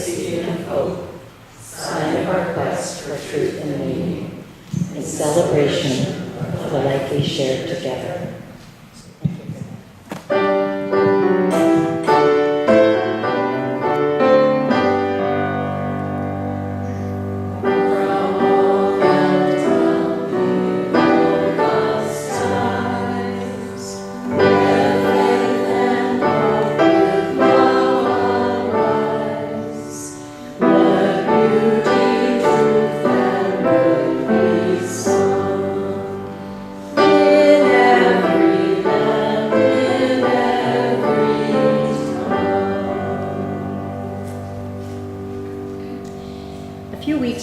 seed of hope, sign of our quest for truth and meaning, in celebration of the life we shared together.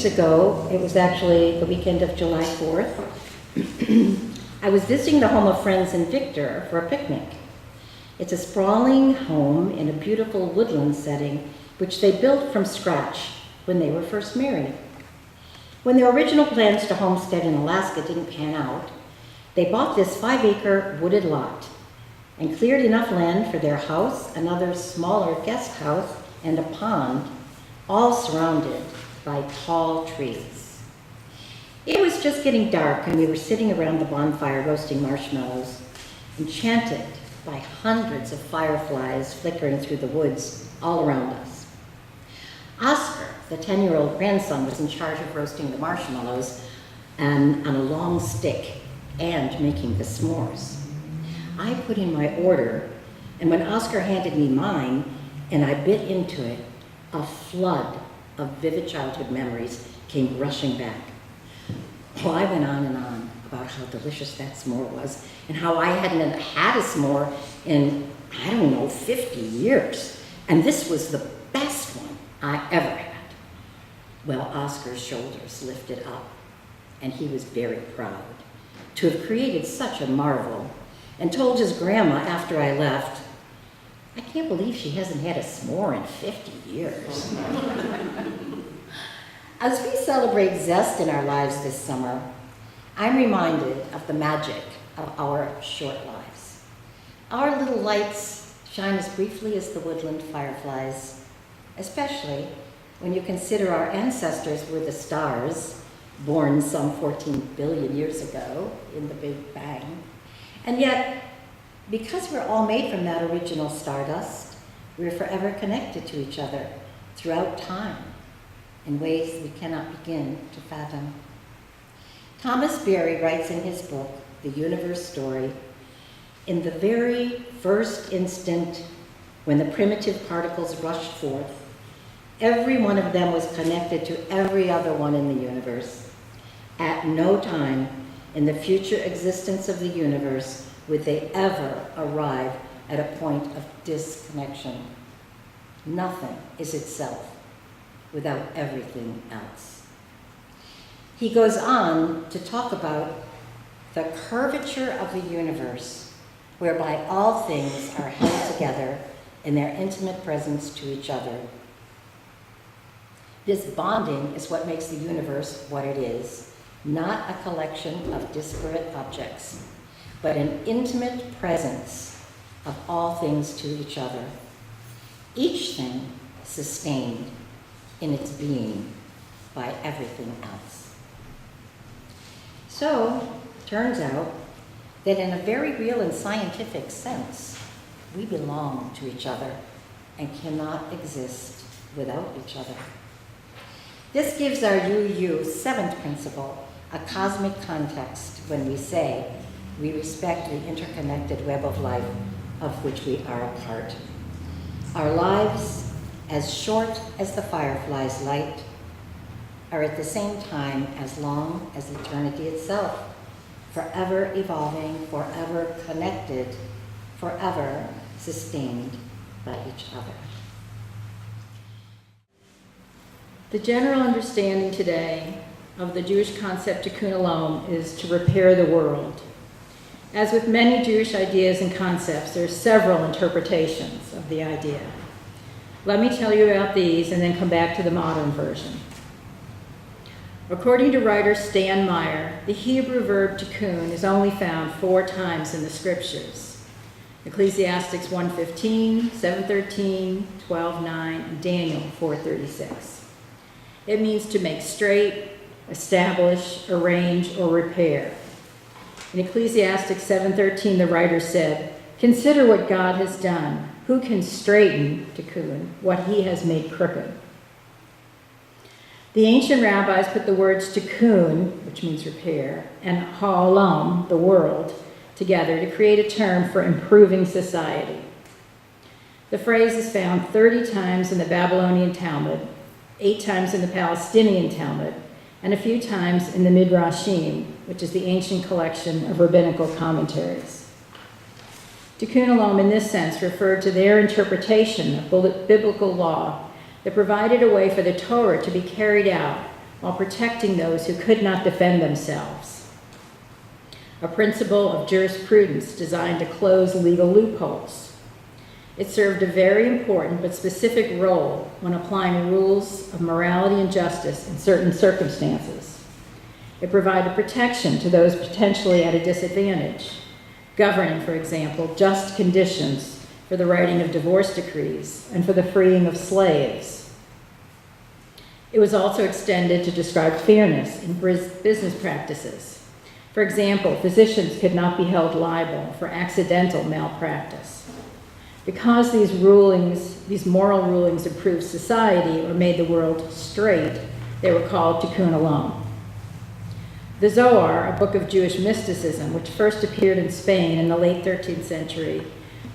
Ago, it was actually the weekend of July 4th. I was visiting the home of friends in Victor for a picnic. It's a sprawling home in a beautiful woodland setting, which they built from scratch when they were first married. When their original plans to homestead in Alaska didn't pan out, they bought this 5-acre wooded lot and cleared enough land for their house, another smaller guest house, and a pond, all surrounded by tall trees. It was just getting dark and we were sitting around the bonfire roasting marshmallows, enchanted by hundreds of fireflies flickering through the woods all around us. Oscar, the 10-year-old grandson, was in charge of roasting the marshmallows on a long stick and making the s'mores. I put in my order, and when Oscar handed me mine and I bit into it, a flood of vivid childhood memories came rushing back. Well, I went on and on about how delicious that s'more was and how I hadn't had a s'more in, 50 years. And this was the best one I ever had. Well, Oscar's shoulders lifted up, and he was very proud to have created such a marvel, and told his grandma after I left, "I can't believe she hasn't had a s'more in 50 years." As we celebrate zest in our lives this summer, I'm reminded of the magic of our short lives. Our little lights shine as briefly as the woodland fireflies, especially when you consider our ancestors were the stars, born some 14 billion years ago in the Big Bang. And yet, because we're all made from that original stardust, we're forever connected to each other throughout time in ways we cannot begin to fathom. Thomas Berry writes in his book, The Universe Story, in the very first instant when the primitive particles rushed forth, every one of them was connected to every other one in the universe. At no time in the future existence of the universe would they ever arrive at a point of disconnection. Nothing is itself without everything else. He goes on to talk about the curvature of the universe, whereby all things are held together in their intimate presence to each other. This bonding is what makes the universe what it is, not a collection of disparate objects, but an intimate presence of all things to each other, each thing sustained in its being by everything else. So, turns out that in a very real and scientific sense, we belong to each other and cannot exist without each other. This gives our UU seventh principle a cosmic context when we say we respect the interconnected web of life of which we are a part. Our lives, as short as the firefly's light, are at the same time as long as eternity itself, forever evolving, forever connected, forever sustained by each other. The general understanding today of the Jewish concept Tikkum Olam is to repair the world. As with many Jewish ideas and concepts, there are several interpretations of the idea. Let me tell you about these and then come back to the modern version. According to writer Stan Meyer, the Hebrew verb tikkun is only found 4 times in the scriptures. Ecclesiastes 1:15, 7:13, 12:9, and Daniel 4:36. It means to make straight, establish, arrange, or repair. In Ecclesiastes 7:13, the writer said, "Consider what God has done. Who can straighten, Tikkun, what he has made crooked?" The ancient rabbis put the words Tikkun, which means repair, and Ha'olam, the world, together to create a term for improving society. The phrase is found 30 times in the Babylonian Talmud, 8 times in the Palestinian Talmud, and a few times in the Midrashim, which is the ancient collection of rabbinical commentaries. Tikkun Olam, in this sense, referred to their interpretation of biblical law that provided a way for the Torah to be carried out while protecting those who could not defend themselves. A principle of jurisprudence designed to close legal loopholes. It served a very important but specific role when applying rules of morality and justice in certain circumstances. It provided protection to those potentially at a disadvantage, governing, for example, just conditions for the writing of divorce decrees and for the freeing of slaves. It was also extended to describe fairness in business practices. For example, physicians could not be held liable for accidental malpractice. Because these moral rulings improved society or made the world straight, they were called Tikkun Olam. The Zohar, a book of Jewish mysticism, which first appeared in Spain in the late 13th century,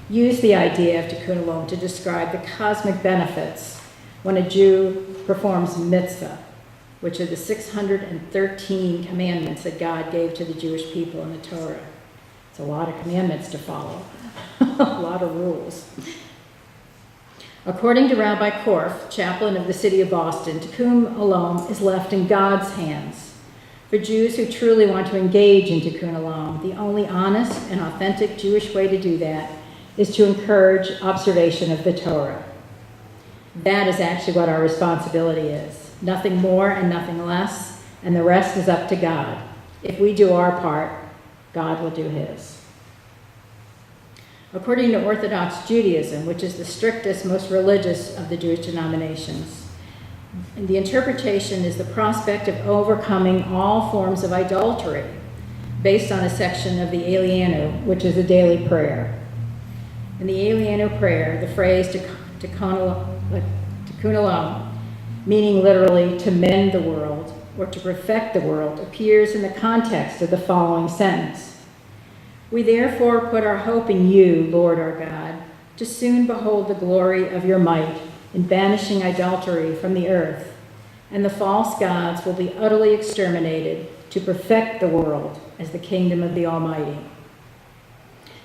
used the idea of Tikkun Olam to describe the cosmic benefits when a Jew performs mitzvah, which are the 613 commandments that God gave to the Jewish people in the Torah. It's a lot of commandments to follow, a lot of rules. According to Rabbi Korf, chaplain of the city of Boston, Tikkum Olam is left in God's hands. For Jews who truly want to engage in Tikkun Olam, the only honest and authentic Jewish way to do that is to encourage observation of the Torah. That is actually what our responsibility is. Nothing more and nothing less, and the rest is up to God. If we do our part, God will do his. According to Orthodox Judaism, which is the strictest, most religious of the Jewish denominations, the interpretation is the prospect of overcoming all forms of idolatry, based on a section of the Elianu, which is a daily prayer. In the Elianu prayer, the phrase Tikkun Olam, meaning literally to mend the world or to perfect the world, appears in the context of the following sentence. We therefore put our hope in you, Lord our God, to soon behold the glory of your might in banishing idolatry from the earth, and the false gods will be utterly exterminated to perfect the world as the kingdom of the Almighty.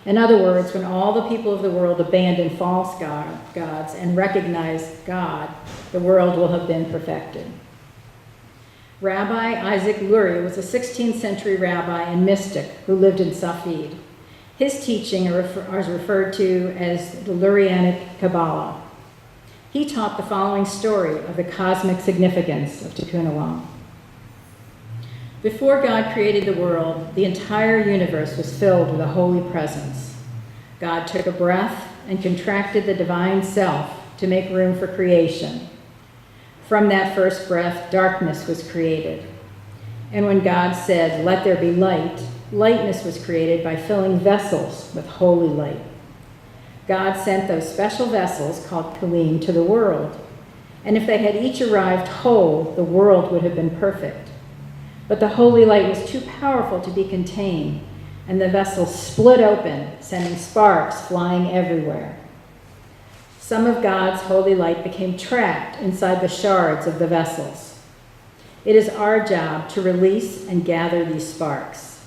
In other words, when all the people of the world abandon false gods and recognize God, the world will have been perfected. Rabbi Isaac Luria was a 16th century rabbi and mystic who lived in Safed. His teaching is referred to as the Lurianic Kabbalah. He taught the following story of the cosmic significance of Tikkun Olam. Before God created the world, the entire universe was filled with a holy presence. God took a breath and contracted the divine self to make room for creation. From that first breath, darkness was created. And when God said, "Let there be light," lightness was created by filling vessels with holy light. God sent those special vessels, called Kalim, to the world. And if they had each arrived whole, the world would have been perfect. But the holy light was too powerful to be contained, and the vessels split open, sending sparks flying everywhere. Some of God's holy light became trapped inside the shards of the vessels. It is our job to release and gather these sparks.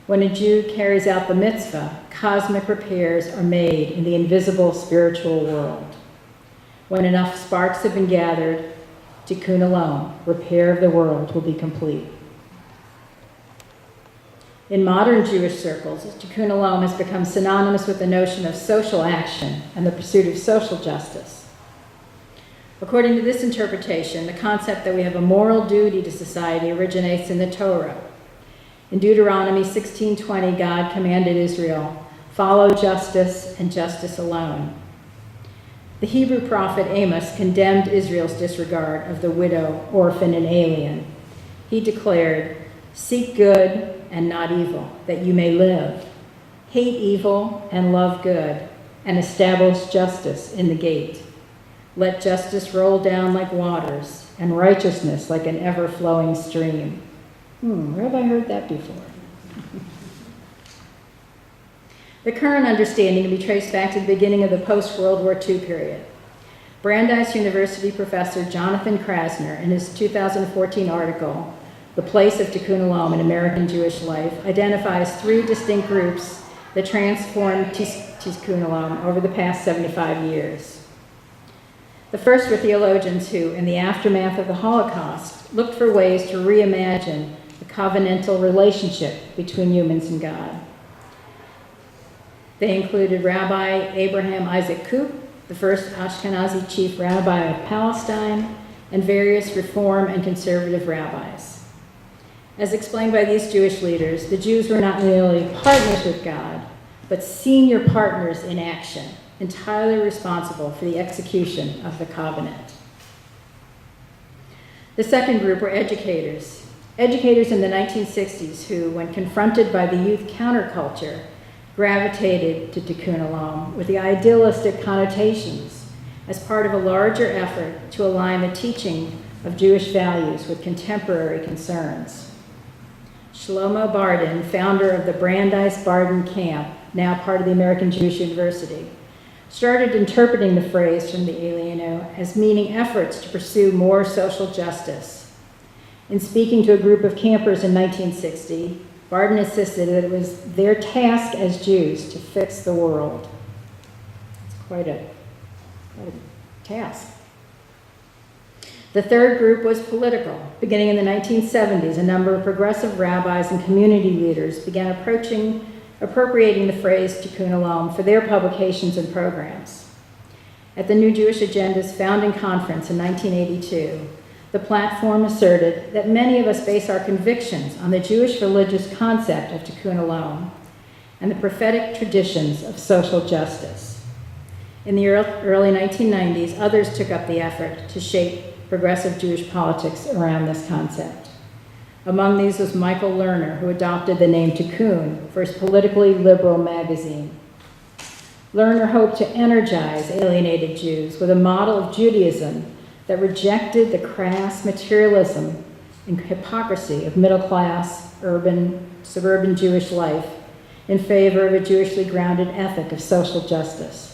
When a Jew carries out the mitzvah, cosmic repairs are made in the invisible spiritual world. When enough sparks have been gathered, Tikkun Olam, repair of the world, will be complete. In modern Jewish circles, Tikkun Olam has become synonymous with the notion of social action and the pursuit of social justice. According to this interpretation, the concept that we have a moral duty to society originates in the Torah. In Deuteronomy 16:20, God commanded Israel, follow justice and justice alone. The Hebrew prophet Amos condemned Israel's disregard of the widow, orphan, and alien. He declared, "Seek good and not evil, that you may live. Hate evil and love good, and establish justice in the gate. Let justice roll down like waters, and righteousness like an ever-flowing stream." Where have I heard that before? The current understanding can be traced back to the beginning of the post-World War II period. Brandeis University professor Jonathan Krasner, in his 2014 article, "The Place of Tikkun Olam in American Jewish Life," identifies three distinct groups that transformed Tikkun Olam over the past 75 years. The first were theologians who, in the aftermath of the Holocaust, looked for ways to reimagine the covenantal relationship between humans and God. They included Rabbi Abraham Isaac Koop, the first Ashkenazi chief rabbi of Palestine, and various Reform and conservative rabbis. As explained by these Jewish leaders, the Jews were not merely partners with God, but senior partners in action, entirely responsible for the execution of the covenant. The second group were educators. Educators in the 1960s who, when confronted by the youth counterculture, gravitated to Tikkun Olam with the idealistic connotations as part of a larger effort to align the teaching of Jewish values with contemporary concerns. Shlomo Bardin, founder of the Brandeis Bardin Camp, now part of the American Jewish University, started interpreting the phrase from the Alieno as meaning efforts to pursue more social justice. In speaking to a group of campers in 1960, Bardin insisted that it was their task as Jews to fix the world. It's quite a task. The third group was political. Beginning in the 1970s, a number of progressive rabbis and community leaders began appropriating the phrase Tikkun Olam for their publications and programs. At the New Jewish Agenda's founding conference in 1982, the platform asserted that many of us base our convictions on the Jewish religious concept of Tikkun Olam and the prophetic traditions of social justice. In the early 1990s, others took up the effort to shape progressive Jewish politics around this concept. Among these was Michael Lerner, who adopted the name Tikkun for his politically liberal magazine. Lerner hoped to energize alienated Jews with a model of Judaism that rejected the crass materialism and hypocrisy of middle-class, urban, suburban Jewish life in favor of a Jewishly grounded ethic of social justice.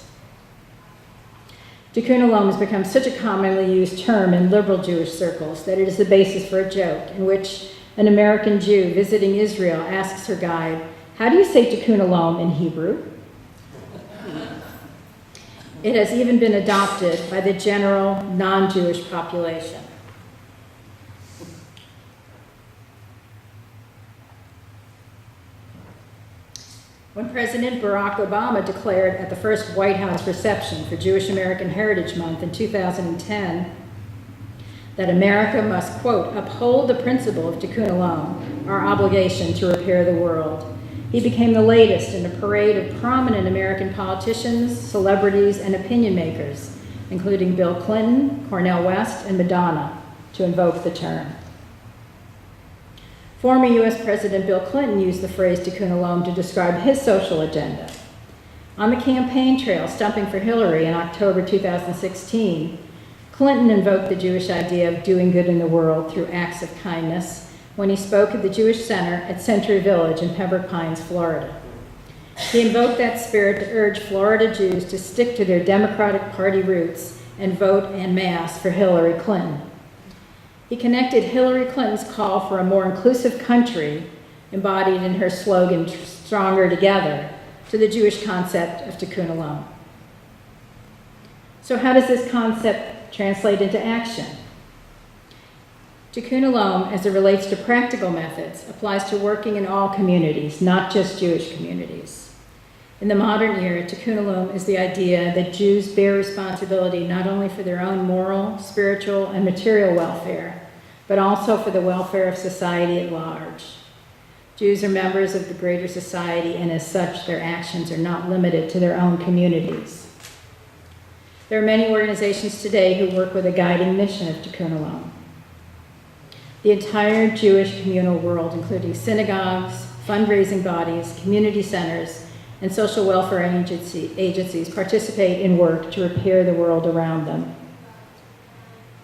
Tikkun Olam has become such a commonly used term in liberal Jewish circles that it is the basis for a joke in which an American Jew visiting Israel asks her guide, "How do you say Tikkun Olam in Hebrew?" It has even been adopted by the general non-Jewish population. When President Barack Obama declared at the first White House reception for Jewish American Heritage Month in 2010 that America must, quote, uphold the principle of Tikkun Olam, our obligation to repair the world, he became the latest in a parade of prominent American politicians, celebrities, and opinion makers, including Bill Clinton, Cornel West, and Madonna, to invoke the term. Former U.S. President Bill Clinton used the phrase Tikkun Olam to describe his social agenda. On the campaign trail stumping for Hillary in October 2016, Clinton invoked the Jewish idea of doing good in the world through acts of kindness when he spoke at the Jewish Center at Century Village in Pembroke Pines, Florida. He invoked that spirit to urge Florida Jews to stick to their Democratic Party roots and vote en masse for Hillary Clinton. He connected Hillary Clinton's call for a more inclusive country, embodied in her slogan, "Stronger Together," to the Jewish concept of Tikkun Olam. So how does this concept translate into action? Tikkun Olam, as it relates to practical methods, applies to working in all communities, not just Jewish communities. In the modern era, Tikkun Olam is the idea that Jews bear responsibility not only for their own moral, spiritual, and material welfare, but also for the welfare of society at large. Jews are members of the greater society, and as such, their actions are not limited to their own communities. There are many organizations today who work with a guiding mission of Tikkum Olam. The entire Jewish communal world, including synagogues, fundraising bodies, community centers, and social welfare agencies, participate in work to repair the world around them.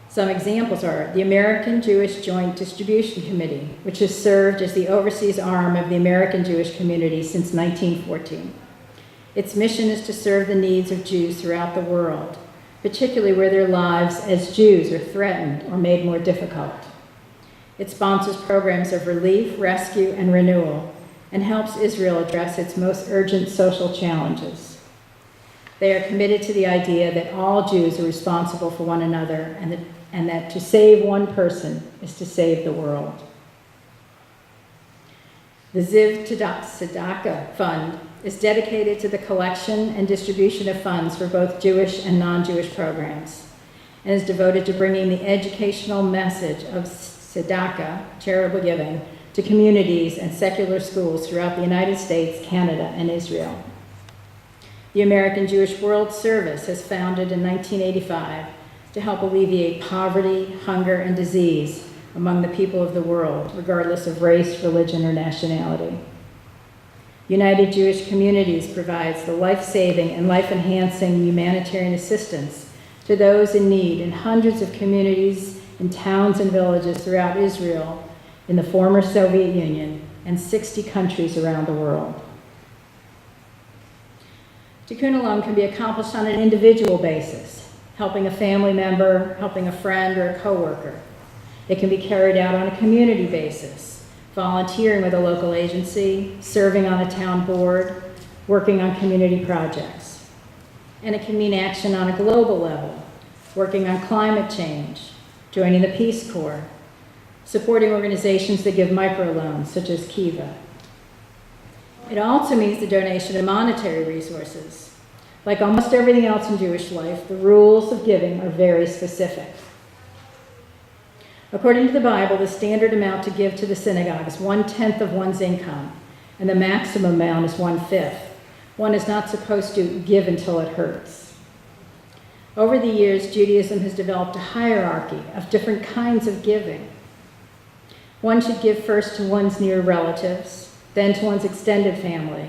Some examples are the American Jewish Joint Distribution Committee, which has served as the overseas arm of the American Jewish community since 1914. Its mission is to serve the needs of Jews throughout the world, particularly where their lives as Jews are threatened or made more difficult. It sponsors programs of relief, rescue, and renewal, and helps Israel address its most urgent social challenges. They are committed to the idea that all Jews are responsible for one another, and that to save one person is to save the world. The Ziv Tzedakah Fund is dedicated to the collection and distribution of funds for both Jewish and non-Jewish programs, and is devoted to bringing the educational message of tzedakah, charitable giving, to communities and secular schools throughout the United States, Canada, and Israel. The American Jewish World Service has founded in 1985 to help alleviate poverty, hunger, and disease among the people of the world, regardless of race, religion, or nationality. United Jewish Communities provides the life-saving and life-enhancing humanitarian assistance to those in need in hundreds of communities in towns and villages throughout Israel, in the former Soviet Union, and 60 countries around the world. Tikkum Olam can be accomplished on an individual basis, helping a family member, helping a friend or a coworker. It can be carried out on a community basis, volunteering with a local agency, serving on a town board, working on community projects. And it can mean action on a global level, working on climate change, joining the Peace Corps, supporting organizations that give microloans, such as Kiva. It also means the donation of monetary resources. Like almost everything else in Jewish life, the rules of giving are very specific. According to the Bible, the standard amount to give to the synagogue is 1/10 of one's income, and the maximum amount is 1/5. One is not supposed to give until it hurts. Over the years, Judaism has developed a hierarchy of different kinds of giving. One should give first to one's near relatives, then to one's extended family,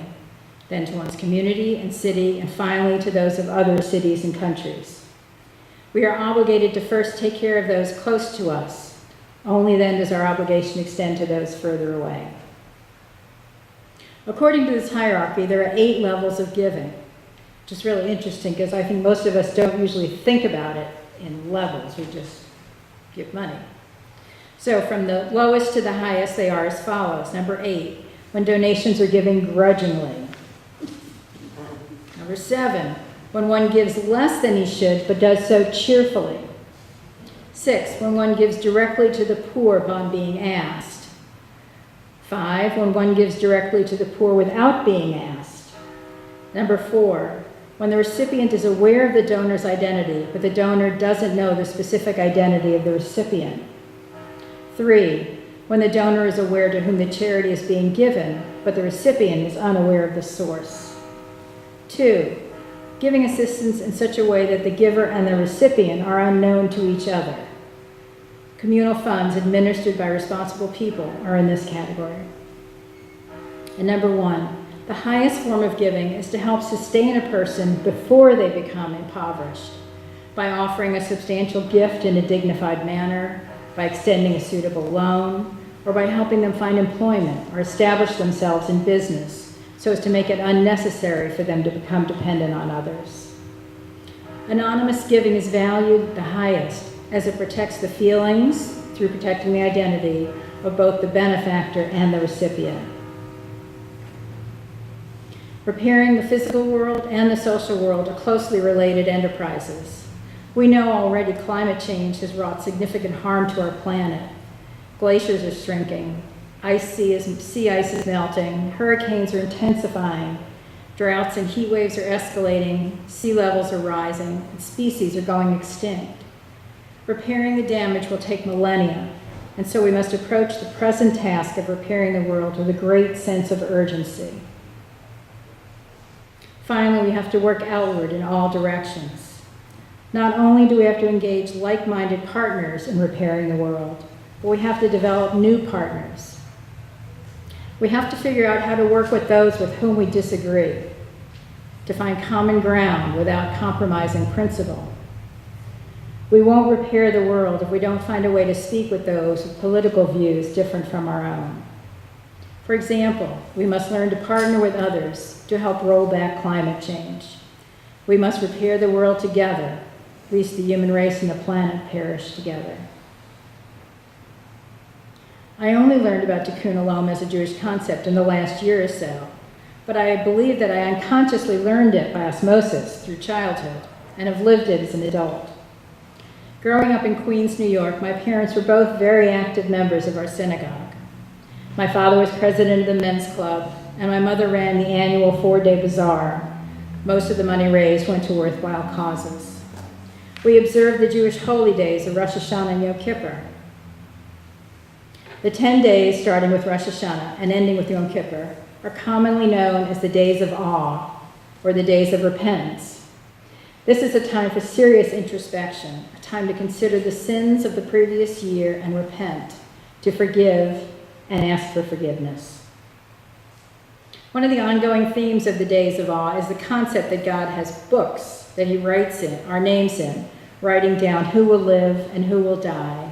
then to one's community and city, and finally to those of other cities and countries. We are obligated to first take care of those close to us. Only then does our obligation extend to those further away. According to this hierarchy, there are 8 levels of giving, which is really interesting because I think most of us don't usually think about it in levels. We just give money. So from the lowest to the highest, they are as follows. Number 8, when donations are given grudgingly. Number 7, when one gives less than he should, but does so cheerfully. 6, when one gives directly to the poor upon being asked. 5, when one gives directly to the poor without being asked. Number 4, when the recipient is aware of the donor's identity, but the donor doesn't know the specific identity of the recipient. 3, when the donor is aware to whom the charity is being given, but the recipient is unaware of the source. 2, giving assistance in such a way that the giver and the recipient are unknown to each other. Communal funds administered by responsible people are in this category. And number 1, the highest form of giving is to help sustain a person before they become impoverished, by offering a substantial gift in a dignified manner, by extending a suitable loan, or by helping them find employment or establish themselves in business so as to make it unnecessary for them to become dependent on others. Anonymous giving is valued the highest as it protects the feelings, through protecting the identity, of both the benefactor and the recipient. Repairing the physical world and the social world are closely related enterprises. We know already climate change has wrought significant harm to our planet. Glaciers are shrinking, sea ice is melting, hurricanes are intensifying, droughts and heat waves are escalating, sea levels are rising, and species are going extinct. Repairing the damage will take millennia, and so we must approach the present task of repairing the world with a great sense of urgency. Finally, we have to work outward in all directions. Not only do we have to engage like-minded partners in repairing the world, but we have to develop new partners. We have to figure out how to work with those with whom we disagree, to find common ground without compromising principle. We won't repair the world if we don't find a way to speak with those with political views different from our own. For example, we must learn to partner with others to help roll back climate change. We must repair the world together, lest the human race and the planet perish together. I only learned about Tikkum Olam as a Jewish concept in the last year or so, but I believe that I unconsciously learned it by osmosis through childhood and have lived it as an adult. Growing up in Queens, New York, my parents were both very active members of our synagogue. My father was president of the men's club, and my mother ran the annual 4-day bazaar. Most of the money raised went to worthwhile causes. We observed the Jewish holy days of Rosh Hashanah and Yom Kippur. The 10 days, starting with Rosh Hashanah and ending with Yom Kippur, are commonly known as the days of awe, or the days of repentance. This is a time for serious introspection, a time to consider the sins of the previous year and repent, to forgive and ask for forgiveness. One of the ongoing themes of the days of awe is the concept that God has books that he writes in, our names in, writing down who will live and who will die,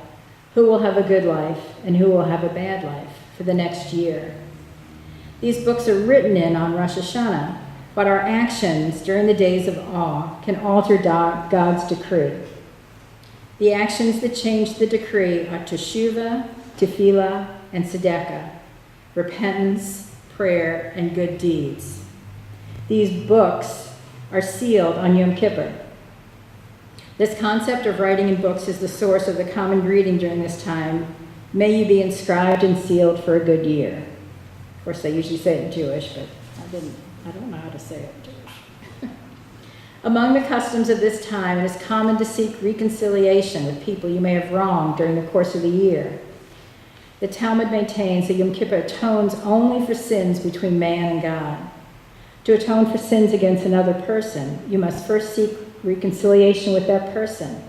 who will have a good life and who will have a bad life for the next year. These books are written in on Rosh Hashanah, but our actions during the days of awe can alter God's decree. The actions that change the decree are teshuvah, tefillah, and tzedakah, repentance, prayer, and good deeds. These books are sealed on Yom Kippur. This concept of writing in books is the source of the common greeting during this time, may you be inscribed and sealed for a good year. Of course, I usually say it in Jewish, but I don't know how to say it in Jewish. Among the customs of this time, it is common to seek reconciliation with people you may have wronged during the course of the year. The Talmud maintains that Yom Kippur atones only for sins between man and God. To atone for sins against another person, you must first seek reconciliation with that person,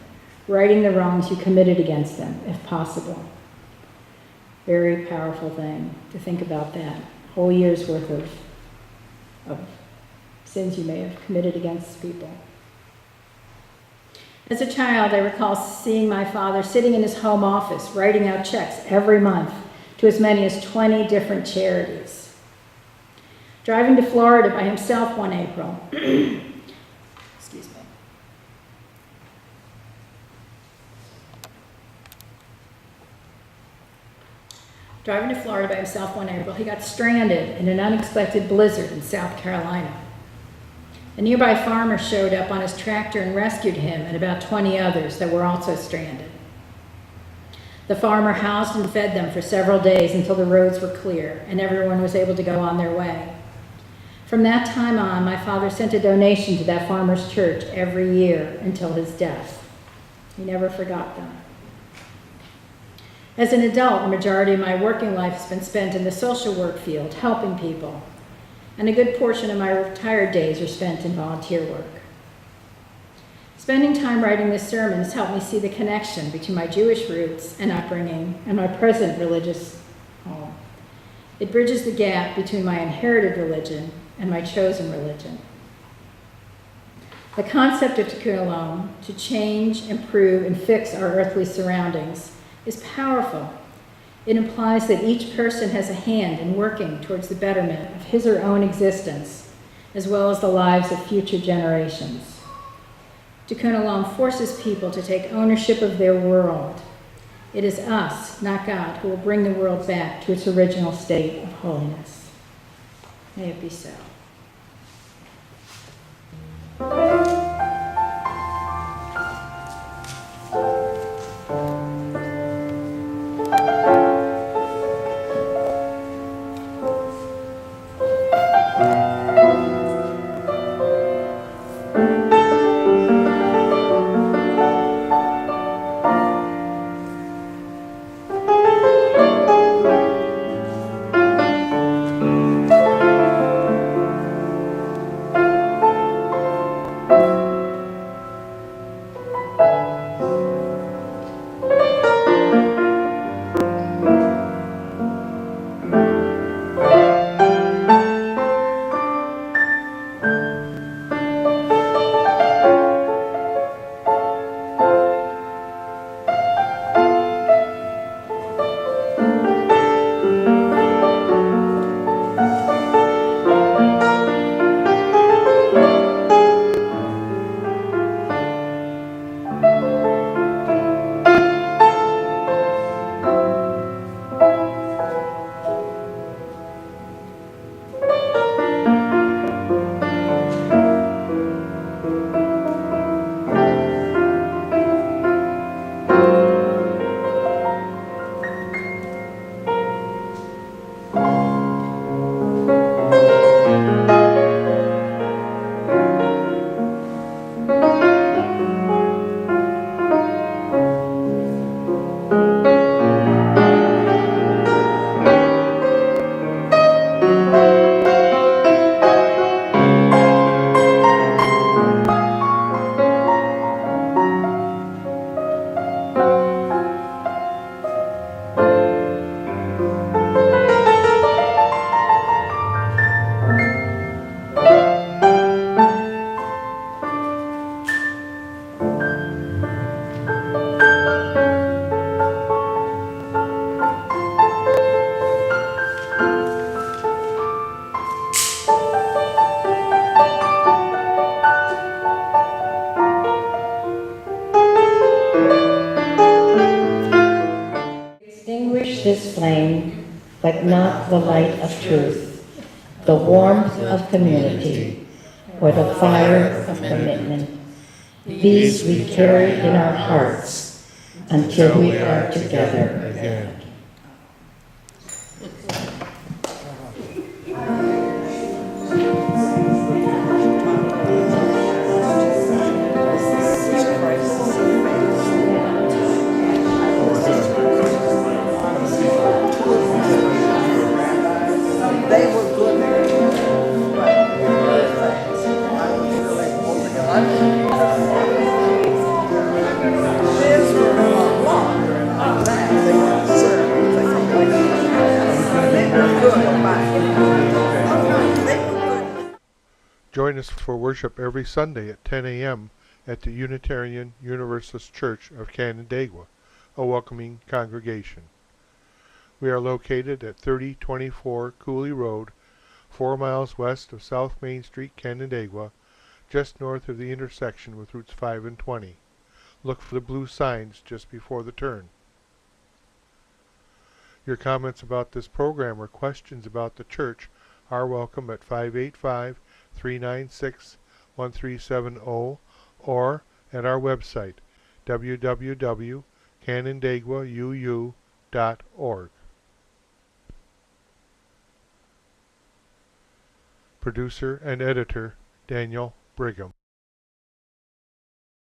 righting the wrongs you committed against them, if possible. Very powerful thing to think about that. Whole year's worth of sins you may have committed against people. As a child, I recall seeing my father sitting in his home office, writing out checks every month to as many as 20 different charities. Driving to Florida by himself one April, excuse me. Driving to Florida by himself one April, he got stranded in an unexpected blizzard in South Carolina. A nearby farmer showed up on his tractor and rescued him and about 20 others that were also stranded. The farmer housed and fed them for several days until the roads were clear and everyone was able to go on their way. From that time on, my father sent a donation to that farmer's church every year until his death. He never forgot them. As an adult, the majority of my working life has been spent in the social work field, helping people, and a good portion of my retired days are spent in volunteer work. Spending time writing this sermon has helped me see the connection between my Jewish roots and upbringing and my present religious home. It bridges the gap between my inherited religion and my chosen religion. The concept of Tikkum Olam, to change, improve, and fix our earthly surroundings, is powerful. It implies that each person has a hand in working towards the betterment of his or her own existence, as well as the lives of future generations. Tikkum Olam forces people to take ownership of their world. It is us, not God, who will bring the world back to its original state of holiness. May it be so. his flame, but not the light of truth, the warmth of community, or the fire of commitment. These we carry in our hearts until we are together again. Join us for worship every Sunday at 10 a.m. at the Unitarian Universalist Church of Canandaigua, a welcoming congregation. We are located at 3024 Cooley Road, 4 miles west of South Main Street, Canandaigua, just north of the intersection with Routes 5 and 20. Look for the blue signs just before the turn. Your comments about this program or questions about the church are welcome at 585-396-1370 or at our website, www.canandaiguauu.org. Producer and editor, Daniel Brigham.